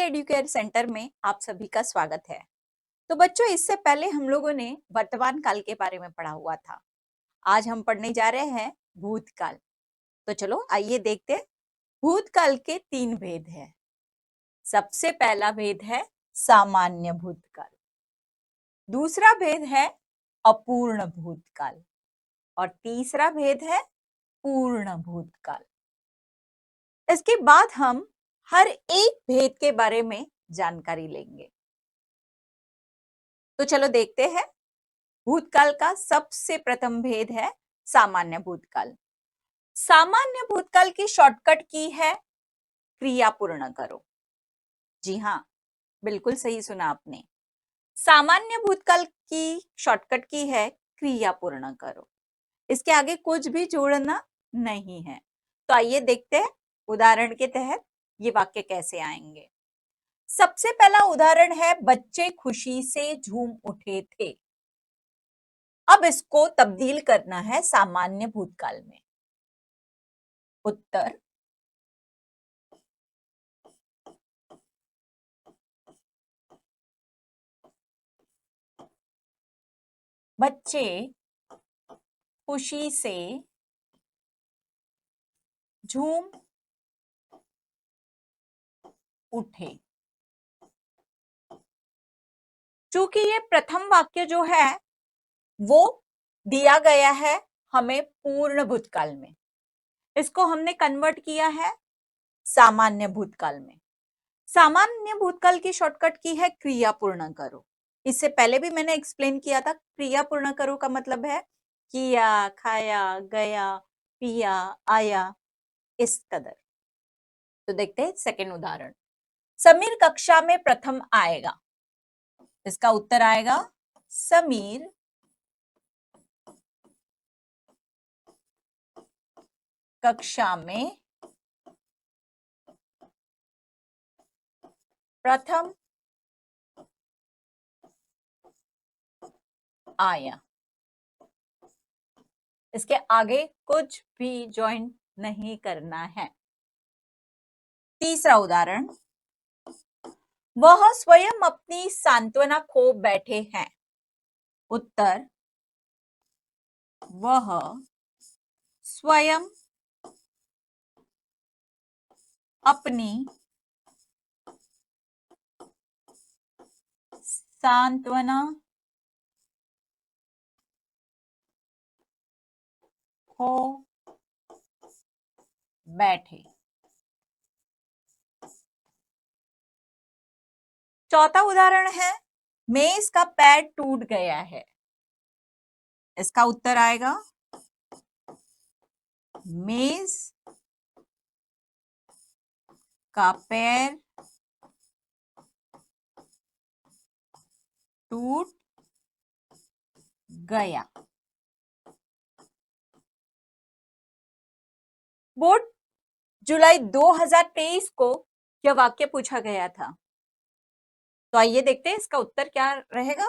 Educare centre में आप सभी का स्वागत है। तो बच्चों, इससे पहले हम लोगों ने वर्तमान काल के बारे में पढ़ा हुआ था। आज हम पढ़ने जा रहे हैं भूतकाल। तो चलो आइए देखते हैं। भूतकाल के 3 भेद हैं। सबसे पहला भेद है सामान्य भूतकाल, दूसरा भेद है अपूर्ण भूतकाल और तीसरा भेद है पूर्ण भूतकाल। इसके बाद हम हर एक भेद के बारे में जानकारी लेंगे। तो चलो देखते हैं। भूतकाल का सबसे प्रथम भेद है सामान्य भूतकाल। सामान्य भूतकाल की शॉर्टकट की है क्रिया पूर्ण करो। जी हाँ, बिल्कुल सही सुना आपने। सामान्य भूतकाल की शॉर्टकट की है क्रिया पूर्ण करो। इसके आगे कुछ भी जोड़ना नहीं है। तो आइए देखते हैं उदाहरण के तहत ये वाक्य कैसे आएंगे। सबसे पहला उदाहरण है बच्चे खुशी से झूम उठे थे। अब इसको तब्दील करना है सामान्य भूतकाल में। उत्तर बच्चे खुशी से झूम उठे। चूंकि ये प्रथम वाक्य जो है वो दिया गया है हमें पूर्ण भूतकाल में, इसको हमने कन्वर्ट किया है सामान्य भूतकाल में। सामान्य भूतकाल की शॉर्टकट की है क्रिया पूर्ण करो। इससे पहले भी मैंने एक्सप्लेन किया था। क्रिया पूर्ण करो का मतलब है किया, खाया, गया, पिया, आया, इस कदर। तो देखते हैं सेकंड उदाहरण। समीर कक्षा में प्रथम आएगा। इसका उत्तर आएगा समीर कक्षा में प्रथम आया। इसके आगे कुछ भी ज्वाइन नहीं करना है। तीसरा उदाहरण, वह स्वयं अपनी सांत्वना खो बैठे हैं। उत्तर वह स्वयं अपनी सांत्वना खो बैठे। चौथा उदाहरण है मेज का पैर टूट गया है। इसका उत्तर आएगा मेज का पैर टूट गया। बोर्ड जुलाई 2023 को यह वाक्य पूछा गया था। तो आइए देखते हैं इसका उत्तर क्या रहेगा।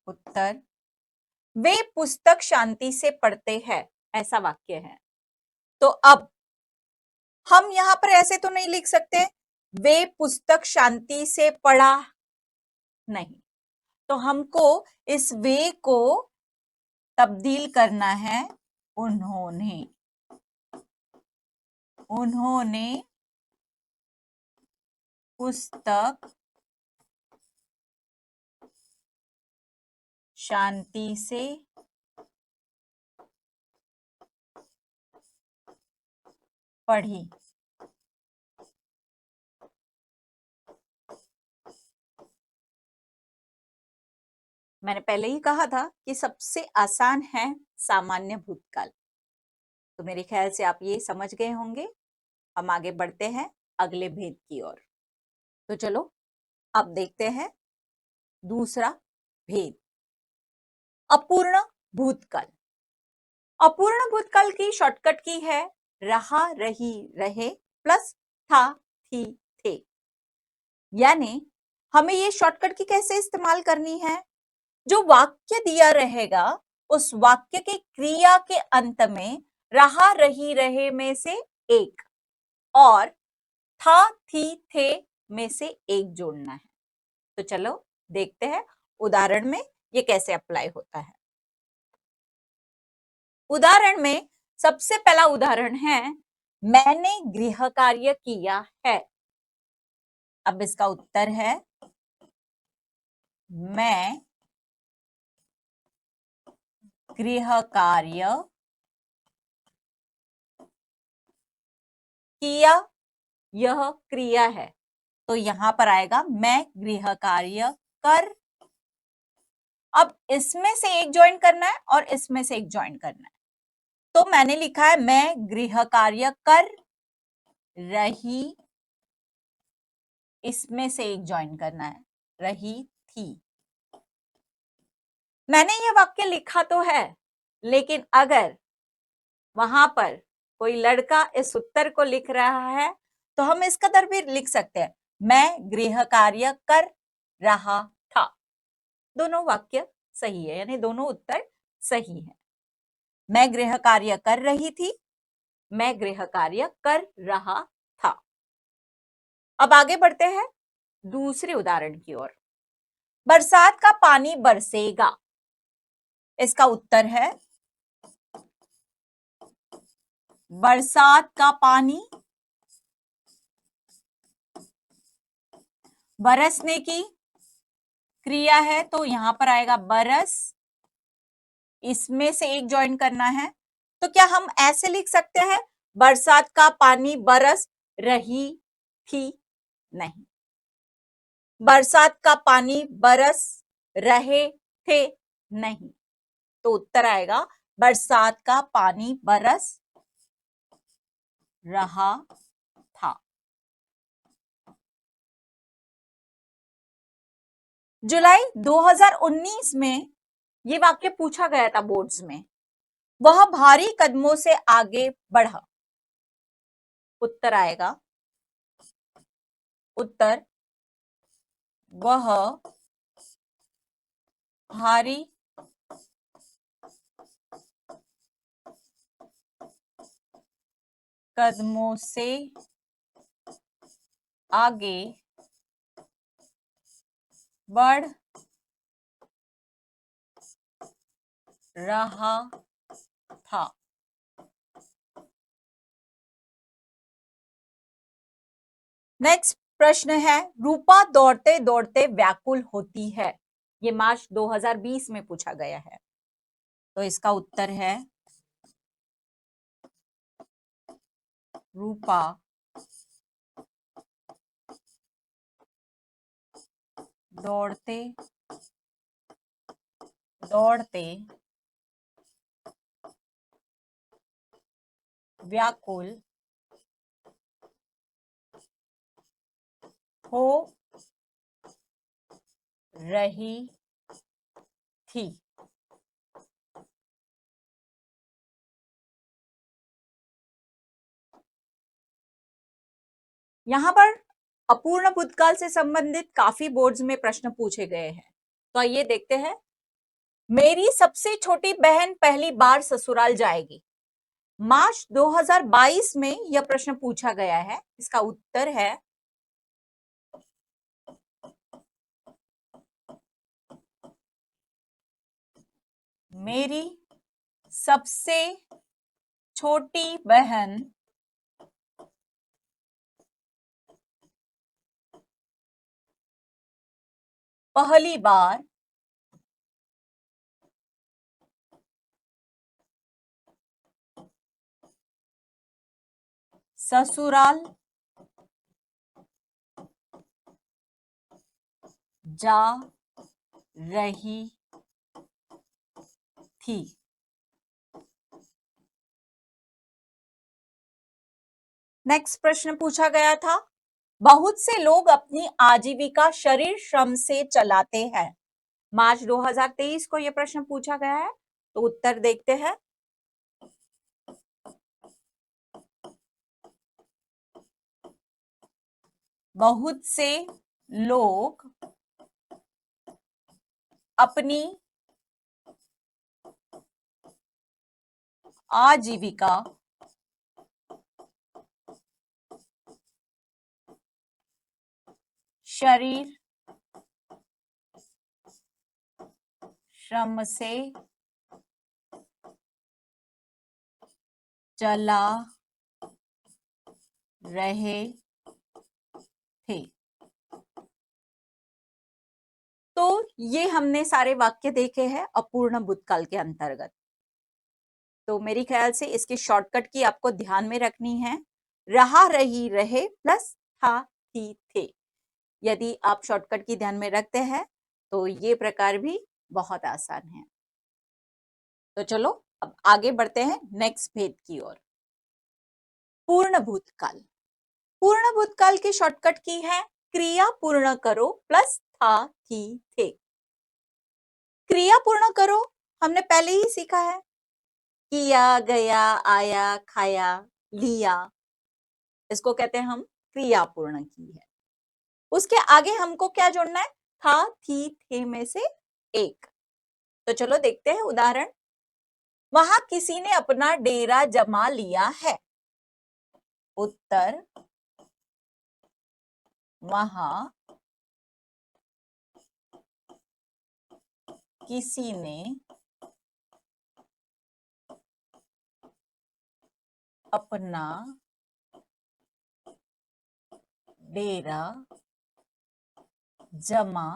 उत्तर वे पुस्तक शांति से पढ़ते हैं, ऐसा वाक्य है। तो अब हम यहां पर ऐसे तो नहीं लिख सकते वे पुस्तक शांति से पढ़ा, नहीं। तो हमको इस वे को तब्दील करना है उन्होंने। उन्होंने पुस्तक शांति से पढ़ी। मैंने पहले ही कहा था कि सबसे आसान है सामान्य भूतकाल। तो मेरे ख्याल से आप ये समझ गए होंगे। हम आगे बढ़ते हैं अगले भेद की ओर। तो चलो अब देखते हैं दूसरा भेद, अपूर्ण भूतकाल। अपूर्ण भूतकाल की शॉर्टकट की है रहा, रही, रहे प्लस था, थी, थे। यानी हमें ये शॉर्टकट की कैसे इस्तेमाल करनी है। जो वाक्य दिया रहेगा उस वाक्य के क्रिया के अंत में रहा, रही, रहे में से एक और था, थी, थे में से एक जोड़ना है। तो चलो देखते हैं उदाहरण में ये कैसे अप्लाई होता है। उदाहरण में सबसे पहला उदाहरण है, मैंने गृह कार्य किया है। अब इसका उत्तर है, मैं गृह कार्य किया, यह क्रिया है, तो यहां पर आएगा मैं गृह कार्य कर। अब इसमें से एक ज्वाइन करना है और इसमें से एक ज्वाइन करना है, तो मैंने लिखा है मैं गृह कार्य कर रही, इसमें से एक ज्वाइन करना है, रही थी। मैंने ये वाक्य लिखा तो है, लेकिन अगर वहां पर कोई लड़का इस उत्तर को लिख रहा है तो हम इस कदर भी लिख सकते हैं, मैं गृह कार्य कर रहा था। दोनों वाक्य सही है, यानी दोनों उत्तर सही है। मैं गृह कार्य कर रही थी, मैं गृह कार्य कर रहा था। अब आगे बढ़ते हैं दूसरे उदाहरण की ओर। बरसात का पानी बरसेगा। इसका उत्तर है, बरसात का पानी बरसने की क्रिया है, तो यहां पर आएगा बरस, इसमें से एक ज्वाइन करना है। तो क्या हम ऐसे लिख सकते हैं, बरसात का पानी बरस रही थी? नहीं। बरसात का पानी बरस रहे थे? नहीं। तो उत्तर आएगा, बरसात का पानी बरस रहा था। जुलाई 2019 में ये वाक्य पूछा गया था बोर्ड्स में, वह भारी कदमों से आगे बढ़ा। उत्तर आएगा, उत्तर वह भारी कदमों से आगे बढ़ रहा था। नेक्स्ट प्रश्न है, रूपा दौड़ते दौड़ते व्याकुल होती है। ये मार्च 2020 में पूछा गया है, तो इसका उत्तर है, रूपा दौड़ते दौड़ते व्याकुल हो रही थी। यहां पर अपूर्ण भूतकाल से संबंधित काफी बोर्ड्स में प्रश्न पूछे गए हैं, तो आइए देखते हैं। मेरी सबसे छोटी बहन पहली बार ससुराल जाएगी। मार्च 2022 में यह प्रश्न पूछा गया है। इसका उत्तर है, मेरी सबसे छोटी बहन पहली बार ससुराल जा रही थी। नेक्स्ट प्रश्न पूछा गया था, बहुत से लोग अपनी आजीविका शरीर श्रम से चलाते हैं। मार्च 2023 को यह प्रश्न पूछा गया है, तो उत्तर देखते हैं। बहुत से लोग अपनी आजीविका शरीर श्रम से चला रहे थे। तो ये हमने सारे वाक्य देखे हैं अपूर्ण भूतकाल के अंतर्गत। तो मेरी ख्याल से इसकी शॉर्टकट की आपको ध्यान में रखनी है, रहा, रही, रहे प्लस था, थी, थे। यदि आप शॉर्टकट की ध्यान में रखते हैं तो ये प्रकार भी बहुत आसान है। तो चलो अब आगे बढ़ते हैं नेक्स्ट भेद की ओर। पूर्ण भूतकाल। पूर्ण भूतकाल की शॉर्टकट की है क्रिया पूर्ण करो प्लस था, थी, थे। क्रिया पूर्ण करो हमने पहले ही सीखा है, किया, गया, आया, खाया, लिया, इसको कहते हैं हम क्रिया पूर्ण की है। उसके आगे हमको क्या जोड़ना है, था, थी, थे में से एक। तो चलो देखते हैं उदाहरण। वहां किसी ने अपना डेरा जमा लिया है। उत्तर, वहां किसी ने अपना डेरा जमा,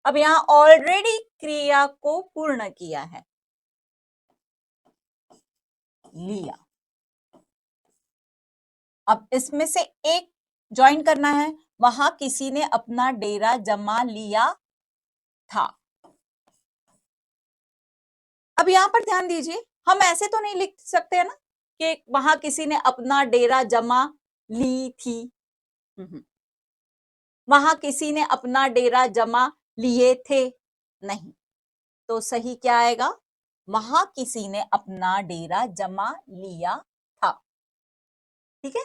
अब यहां ऑलरेडी क्रिया को पूर्ण किया है, लिया। अब इसमें से एक ज्वाइन करना है, वहां किसी ने अपना डेरा जमा लिया था। अब यहां पर ध्यान दीजिए, हम ऐसे तो नहीं लिख सकते है ना कि वहां किसी ने अपना डेरा जमा ली थी। वहां किसी ने अपना डेरा जमा लिए थे, नहीं। तो सही क्या आएगा, वहां किसी ने अपना डेरा जमा लिया था। ठीक है,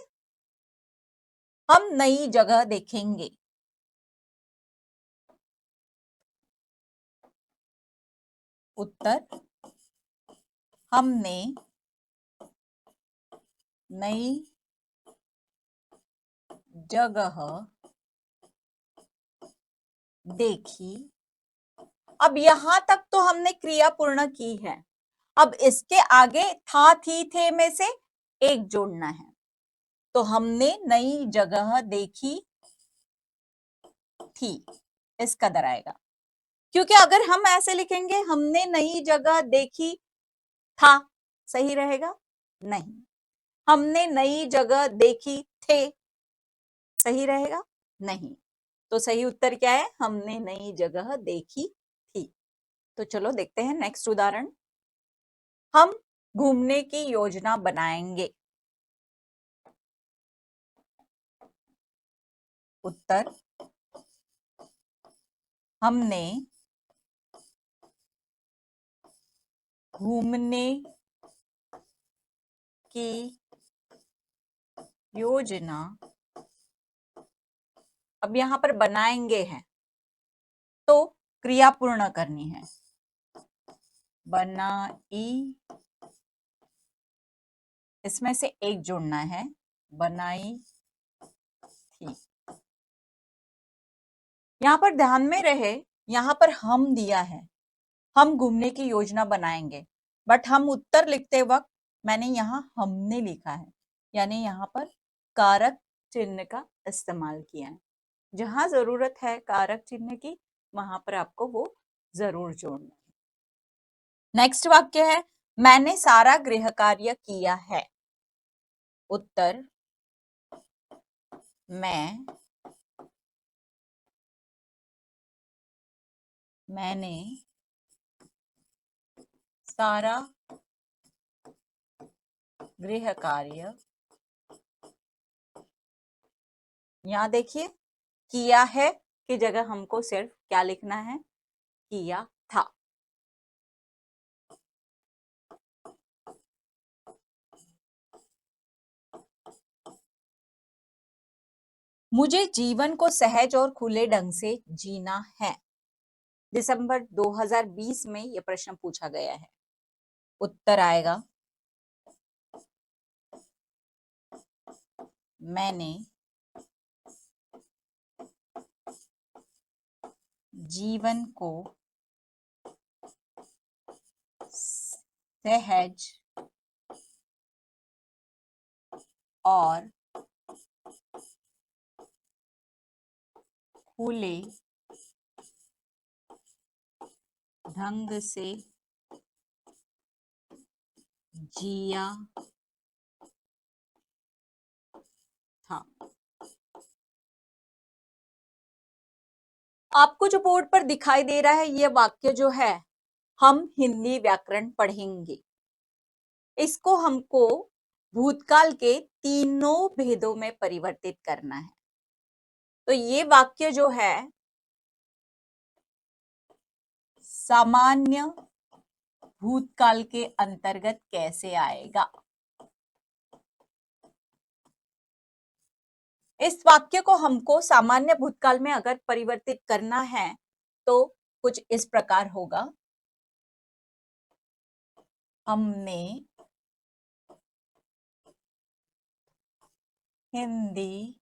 हम नई जगह देखेंगे। उत्तर, हमने नई जगह देखी। अब यहां तक तो हमने क्रिया पूर्ण की है। अब इसके आगे था, थी, थे में से एक जोड़ना है। तो हमने नई जगह देखी थी, इस कदर आएगा। क्योंकि अगर हम ऐसे लिखेंगे हमने नई जगह देखी था, सही रहेगा? नहीं। हमने नई जगह देखी थे, सही रहेगा? नहीं। तो सही उत्तर क्या है, हमने नई जगह देखी थी। तो चलो देखते हैं नेक्स्ट उदाहरण। हम घूमने की योजना बनाएंगे। उत्तर, हमने घूमने की योजना, अब यहां पर बनाएंगे हैं तो क्रिया पूर्ण करनी है, बनाई, इसमें से एक जोड़ना है, बनाई थी। यहां पर ध्यान में रहे, यहां पर हम दिया है, हम घूमने की योजना बनाएंगे, बट हम उत्तर लिखते वक्त मैंने यहां हमने लिखा है, यानी यहां पर कारक चिन्ह का इस्तेमाल किया है। जहां जरूरत है कारक चिन्ह की, वहां पर आपको वो जरूर जोड़ना है। नेक्स्ट वाक्य है, मैंने सारा गृह कार्य किया है। उत्तर, मैंने सारा गृह कार्य, यहां देखिए किया है की जगह हमको सिर्फ क्या लिखना है, किया था। मुझे जीवन को सहज और खुले ढंग से जीना है। दिसंबर 2020 में यह प्रश्न पूछा गया है। उत्तर आएगा, मैंने जीवन को सहज और खुले ढंग से जिया था। आपको जो बोर्ड पर दिखाई दे रहा है ये वाक्य जो है, हम हिंदी व्याकरण पढ़ेंगे। इसको हमको भूतकाल के तीनों भेदों में परिवर्तित करना है। तो ये वाक्य जो है सामान्य भूतकाल के अंतर्गत कैसे आएगा। इस वाक्य को हमको सामान्य भूतकाल में अगर परिवर्तित करना है तो कुछ इस प्रकार होगा। हमने हिंदी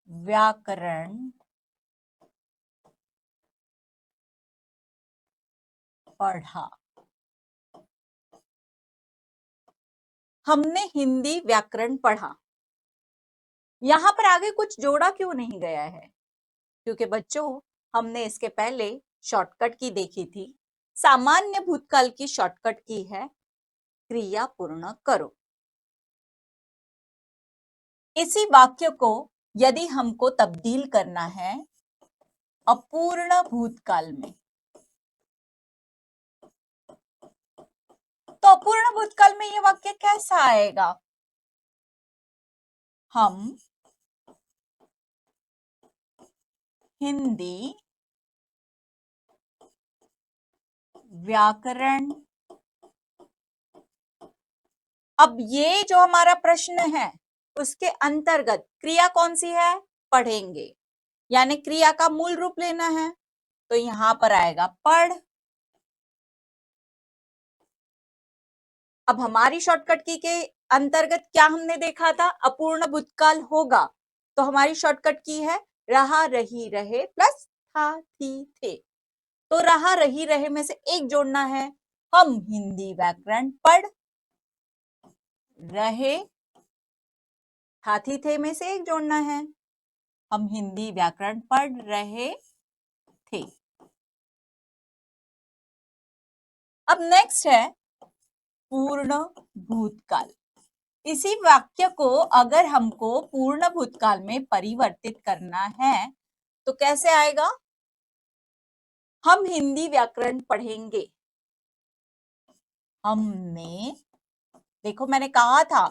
व्याकरण पढ़ा। हमने हिंदी व्याकरण पढ़ा। यहां पर आगे कुछ जोड़ा क्यों नहीं गया है? क्योंकि बच्चों हमने इसके पहले शॉर्टकट की देखी थी। सामान्य भूतकाल की शॉर्टकट की है क्रिया पूर्ण करो। इसी वाक्य को यदि हमको तब्दील करना है अपूर्ण भूतकाल में, तो अपूर्ण भूतकाल में यह वाक्य कैसा आएगा? हम हिंदी व्याकरण, अब ये जो हमारा प्रश्न है उसके अंतर्गत क्रिया कौन सी है? पढ़ेंगे, यानी क्रिया का मूल रूप लेना है। तो यहां पर आएगा पढ़। अब हमारी शॉर्टकट की के अंतर्गत क्या हमने देखा था? अपूर्ण भूतकाल होगा तो हमारी शॉर्टकट की है रहा रही रहे प्लस था थी थे। तो रहा रही रहे में से एक जोड़ना है। हम हिंदी व्याकरण पढ़ रहे, था थी थे में से एक जोड़ना है। हम हिंदी व्याकरण पढ़ रहे थे। अब नेक्स्ट है पूर्ण भूतकाल। इसी वाक्य को अगर हमको पूर्ण भूतकाल में परिवर्तित करना है तो कैसे आएगा? हम हिंदी व्याकरण पढ़ेंगे। हमने, देखो मैंने कहा था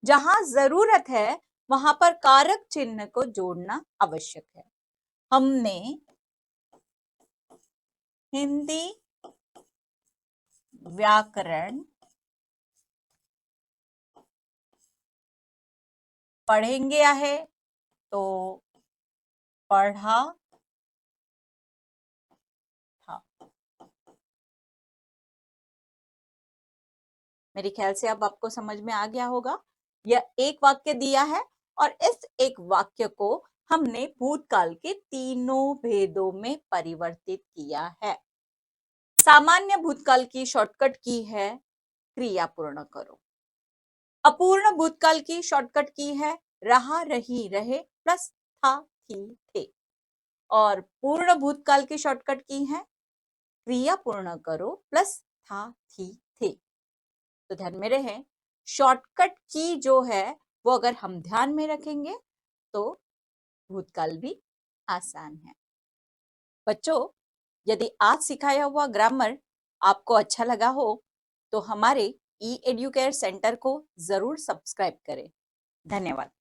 जहां जरूरत है वहां पर कारक चिन्ह को जोड़ना आवश्यक है। हमने हिंदी व्याकरण पढ़ेंगे है तो पढ़ा था। मेरे ख्याल से अब आपको समझ में आ गया होगा। यह एक वाक्य दिया है और इस एक वाक्य को हमने भूतकाल के तीनों भेदों में परिवर्तित किया है। सामान्य भूतकाल की शॉर्टकट की है क्रिया पूर्ण करो। अपूर्ण भूतकाल की शॉर्टकट की है रहा रही रहे प्लस था थी थे। और पूर्ण भूतकाल की शॉर्टकट की है क्रिया पूर्ण करो प्लस था थी थे। तो ध्यान में रहे शॉर्टकट की जो है वो अगर हम ध्यान में रखेंगे तो भूतकाल भी आसान है। बच्चों यदि आज सिखाया हुआ ग्रामर आपको अच्छा लगा हो तो हमारे ई एड्यूकेयर सेंटर को जरूर सब्सक्राइब करें। धन्यवाद।